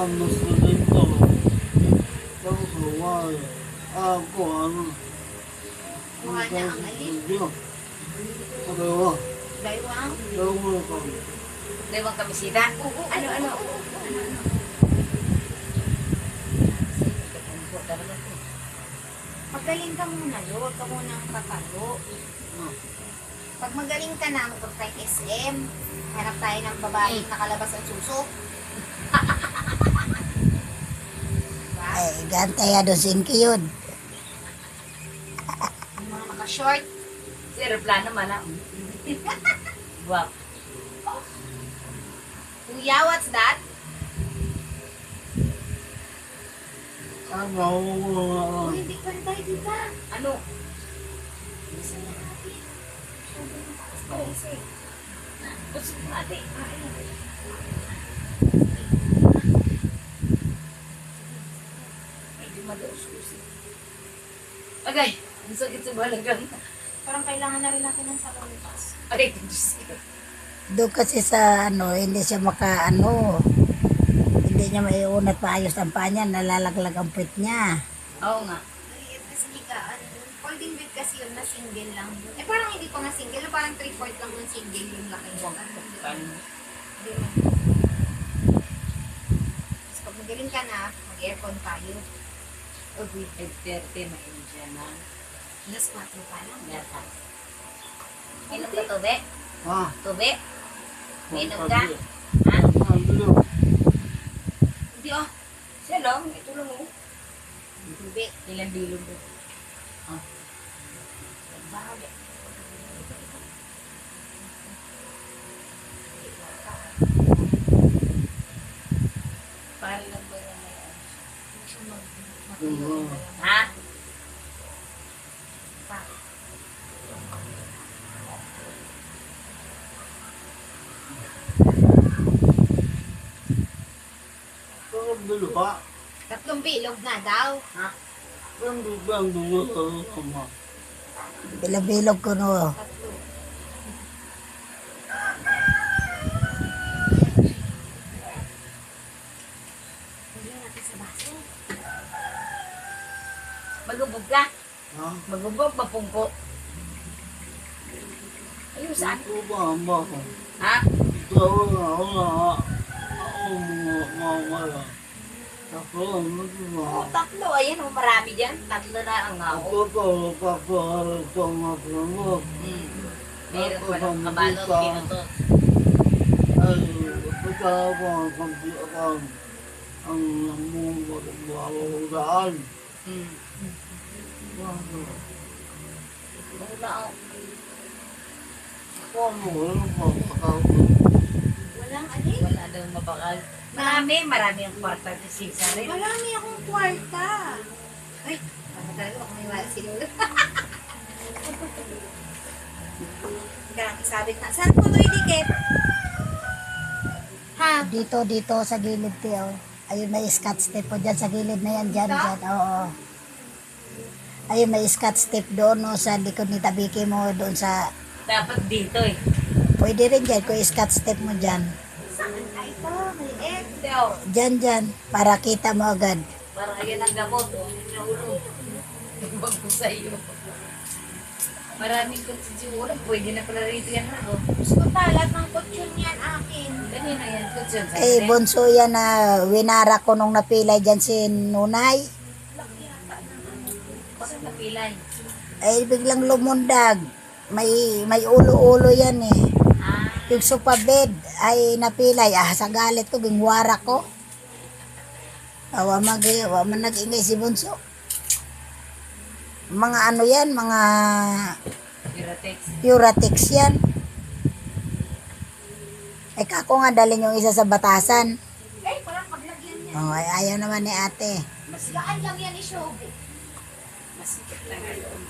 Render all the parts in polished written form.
mas ganito. Tapos lumay. Ako, ano? Kuha na ang alin. Pagawa. Daywang. Dawa ko. Daywang kamisida? Ano? Magaling ka muna, Lo. Huwag ka munang papalo. Pag magaling ka na, magpunta tayong SM. Hanap tayo ng babae nakalabas ang suso. Diba? Ay, gantay ya doon singki yun. Yung mga naka-short. Si aeroplano man ah. Wow. Kuya, what's that? Ano? Oh, hindi pa rin tayo dito. Ano? Isa na natin. Sobrang mataas pa rin isa eh. Gusto mo ate? Ay, di madaos susi. Agay, ang sakit sa balagang. Parang kailangan na rin natin ng salonitas. Agay, Diyos ko. Doon kasi sa hindi siya hindi niya maiunat maayos ang paa niya, nalalaglag ang puwit niya. Oo nga. Ay, kasi higaan. Folding bed kasi yun na single lang. Eh, parang hindi pa nga single. Parang 3/4 lang yung single yung laki niya. Paano? Hindi man. Tapos pag magaling ka na, mag-aircon tayo. Uy, 5:30, mainit siya na. Alas 4 pa lang. Yata. Inom ka tubig? Ha? Tubig? Inom ka? Ha? Ano? Hindi ah. Siya lang, ito lang oh. Tubig. Ilang bilog oh. Ah. Bahagi. Para lang ba yung may ano? Ano? Ha? Parang bilo ba? 3 bilog na daw. Ha? Parang bilo ka ma. Bilog-bilog ko no. 3. Lagyan natin sa baso. Magubog ka? Ha? Magubog, mapungko. Ayun saan? Ito ba ang bako? Ha? Ito na ako na. Ako mga Ako ano Oo, ba? 3. Ayan, oh, marami dyan. 3 na ang Ako ako. to, papaharap ko mga prangot. Meron pa ng kabalot, pinutot. Ay, pagkaka ang pagkakang ang mawawagdaan. Wala ako. Paano? Walang pagkakang. Walang alin. Wala daw mabakal. Marami ang kwarta ni Sisa rin. Marami akong kwarta. Ay, baka talaga ako may wala si Lolo. Kailangan isabit na. Saan po ito idikit? Ha? Dito sa gilid tiyo. Ayun may scotch tape po dyan sa gilid na yan, dyan. Oo. Ayun may scotch tape doon no, sa likod ni Tabiki mo doon sa... Dapat dito eh. Pwede rin dyan kung scotch tape mo dyan. Saan ka ito? Maliit. Teo, Dyan. Para kita mo agad. parang ayan ang gamot. Oh. Naulo. Ibang ko sa'yo. Maraming kutsi siguro. Pwede na pala rito yan ha. Oh. Gusto ko talat ng kutsyon yan akin. Ganyan na yan. Kutsi yun. Eh, bunso yan na winara ko nung napilay dyan si Nunay. Bakit napilay? Ay, biglang lumundag. May ulo-ulo yan eh. Ah, Yung sofa bed ay napilay. Sa galit ko, gingwara ko. Wa man nag-ingay si bunso. Mga ano yan, mga Piratex. Puratex yan. Ay, kako nga dalhin yung isa sa batasan. Eh, parang paglagyan niya. Oh, ay, ayaw naman ni ate. Gaan lang yan ni Shobi. Masikip lang ngayon.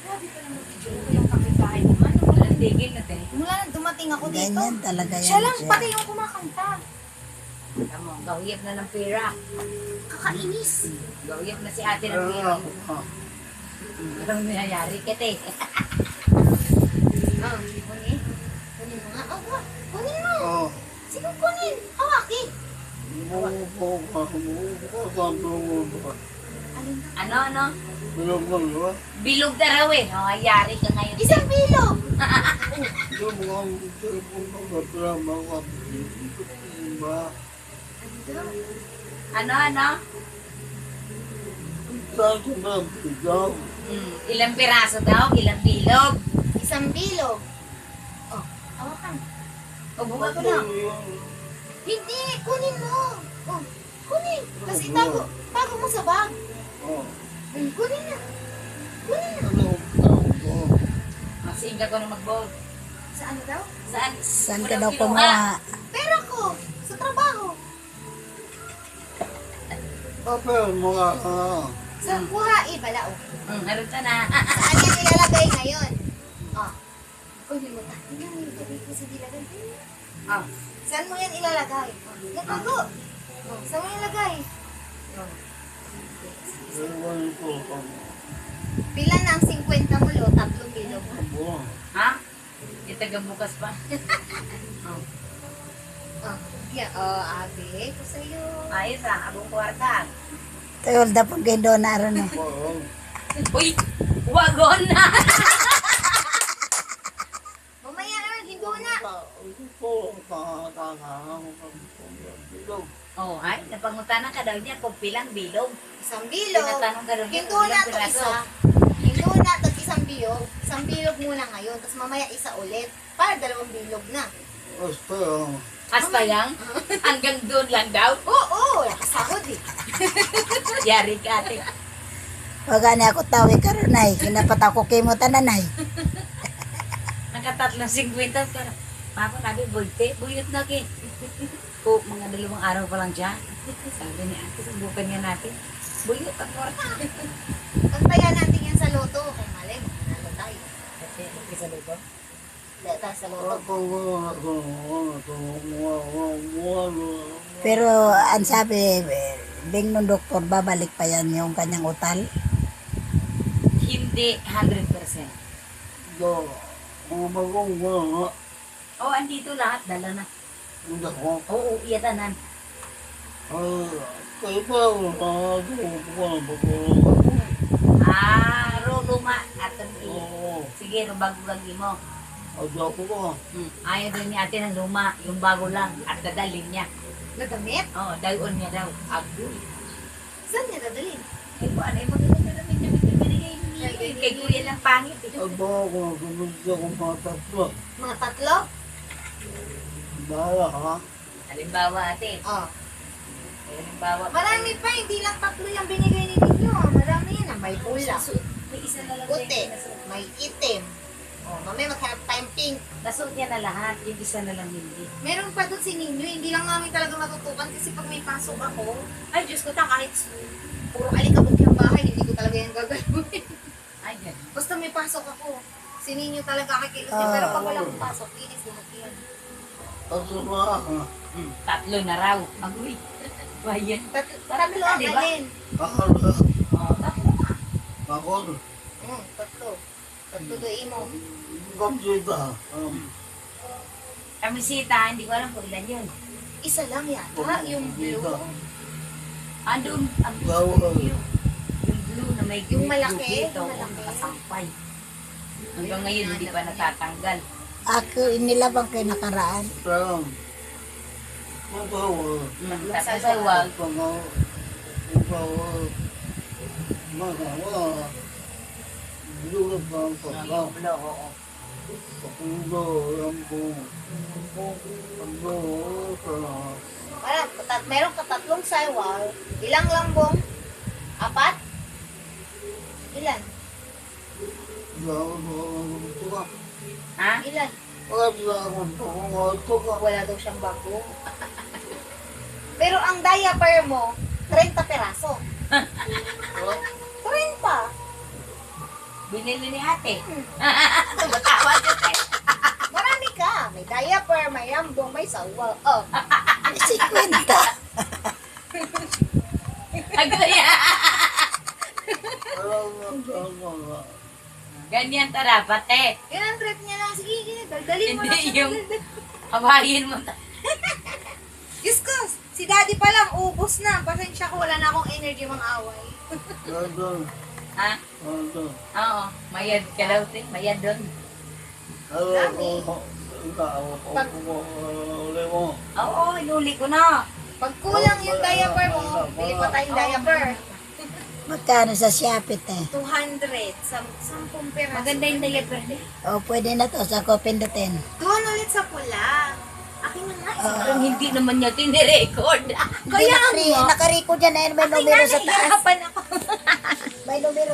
Grabe pa naman video ko yung kapitbahay naman. Walang tigil na din. Mula nang dumating ako dito. Ganyan talaga yan. Siya lang siya. pati yung kumakanta. Tama. Gawiyap na ng pera. Kakainis. Gawiyap na si ate ng Pero pera. ako ka. Anong nangyayari? Kete. Oh, kunin. Kunin mo nga. Oh, kunin mo. Oh. Sige, kunin. Hawaki. Mumupo ka. Mumupo ka. Mumupo ka. Alin na? Ano? Bilog mo, di ba? Bilog na raw eh. Nangyayari ka ngayon. Isang bilog. Yung mga cellphone ko ba, pero mga ba? Ano? Saan ko na bigaw? Ilang piraso daw? Ilang bilog? Isang bilog. Oh, hawakan. O buka ko na. Hindi, kunin mo. Oh, kunin. Kasi tago mo sa bag. Oh. Kunin na. Kunin na. Ano ang tawag ko? Masiing ka ko na mag-bowl. Sa ano daw? Saan? Saan ka Walang daw kinuha. kumuha? Pera ko. Sa trabaho. Kapag mga Sa buhay, balao. Meron ka na. Saan yan nilalagay ngayon? Oh. Kunin mo na. Hindi mo yung tubig ko sa dilagay. Oh. Saan mo yan ilalagay? Nagbago. Oh, saan mo ilalagay? Oh. ewan ko kung Pila na ang 50 mo, lo? 3 bilog. abo. Ha? Itaga bukas pa. Oh. Oh, yeah. Oh, abi ko sa'yo. Ayos ah. Abong kwarta. Tuyol da po kayo doon na rin eh. Parang Uy! Wagon na! Mamaya, hindi na. ko kakakakang bilog. Oh, ay, napangutanan ka daw niya kung pilang bilog. Isang bilog. Tinatanong ka daw niya Hindi kung na ilang to piraso. isa. Hindi na to isang bilog. Isang bilog muna ngayon. Tapos mamaya isa ulit. Para 2 bilog na. Basta Hasta yang? Hanggang doon lang daw? Oo, nakasahod eh. Yari ka ate. Wag ni ako tawi karon ay. Kinapat ako kimo tanan ay. Nakatatlong 50 ka na. Papa, nabi, buyot na ki. O, mga 2 araw pa lang dyan. Sabi ni ate, subukan nga natin. Buyot ang kwarta. Pagtayan natin yan sa loto. Kay Malay, manalo tayo. Kasi, isa dito. Dahil tayo sa loto. ako Pero ang sabi, Bing nung doktor, babalik pa yan yung kanyang utal. Hindi 100%. do mga bagong mga Oh, andito lahat. Dala na. hindi ko Oo, iyatanan. kayo pa Luma. Aton oo Sige, bago lagi mo. adyo ko Ayaw din ni ate ng luma. Yung bago lang. At dadalhin niya. Nagamit? Oo, dalon niya daw. Agoy. Saan niya dadalhin? Eh, kung ano yung maganda namin niya. Binigay niya. Kay kuya lang pangit. Eh. aba ko gusto ko mga tatlo Mga 3? bahala ha Halimbawa ate. Oh. Halimbawa. Marami pa, hindi lang 3 yung binigay ni ninyo. Marami yan. May pula, May isa na lang. puti, Nasuot. may itim. Oh, mamaya maghanap tayong pink. Nasuot niya na lahat. Yung isa na lang hindi. Meron pa doon si Ninyo, hindi lang namin talaga matutukan kasi pag may pasok ako, ay Diyos ko ta, kahit puro alikabok yung bahay, hindi ko talaga yan gagawin. Ay, ganun. Basta may pasok ako, si Ninyo talaga kikilos niya, pero pag walang pasok, inis lahat yan. kasi ba Tatlo na raw. Agoy. Bayan. Tatlo ang Diba? alin. akala Oh, tatlo. ako Tatlo. Tatlo doon mo. kapsita Kami sita, hindi ko alam kung ilan yun. Isa lang yata, yung blue. Andun, ang Bawal. yung blue na may Yung malaki, dito, yung malaki. nakasampay. Hanggang ngayon, hindi pa natatanggal. Ako inilabang kayo nakaraan. parang mabawal Tapos ay wag. magawa dulu bang pagkaw Oo. pakulo ang buong Meron ka 3 saywal. Ilang lambong? 4? Ilan? Ha? Ilan? Wala daw siyang bago. Pero ang diaper mo, 30 peraso. 30. Binili ni ate. Tumatawa siya eh. Marami ka. May diaper, may lambong, may sawa. Oh. 50. Agaya. Alam mo tama. Ganyan ta dapat eh. Yan ang trip niya lang. Sige, daldalin mo Hindi lang siya. yung hawahin mo. Diyos ko, si daddy pa lang, ubos na. Pasensya ko, wala na akong energy mang-away. Nandun. Ha? Nandun. Oo. Mayad ka daw, te. Mayad doon. Alam ko. Ikaw ko uli mo. Oo, inuli ko na. Pag kulang yung diaper mo, bili pa tayong diaper. Magkano sa Shopee te? 200 sa 10 peraso. Maganda yung diaper. O, pwede na to sa ko pindutin. Doon ulit sa pula. Akin na nga. Parang hindi naman niya tinirecord. Kaya Hindi, nakari-record yan na yun, may Akin numero na, sa taas. nahihirapan ako.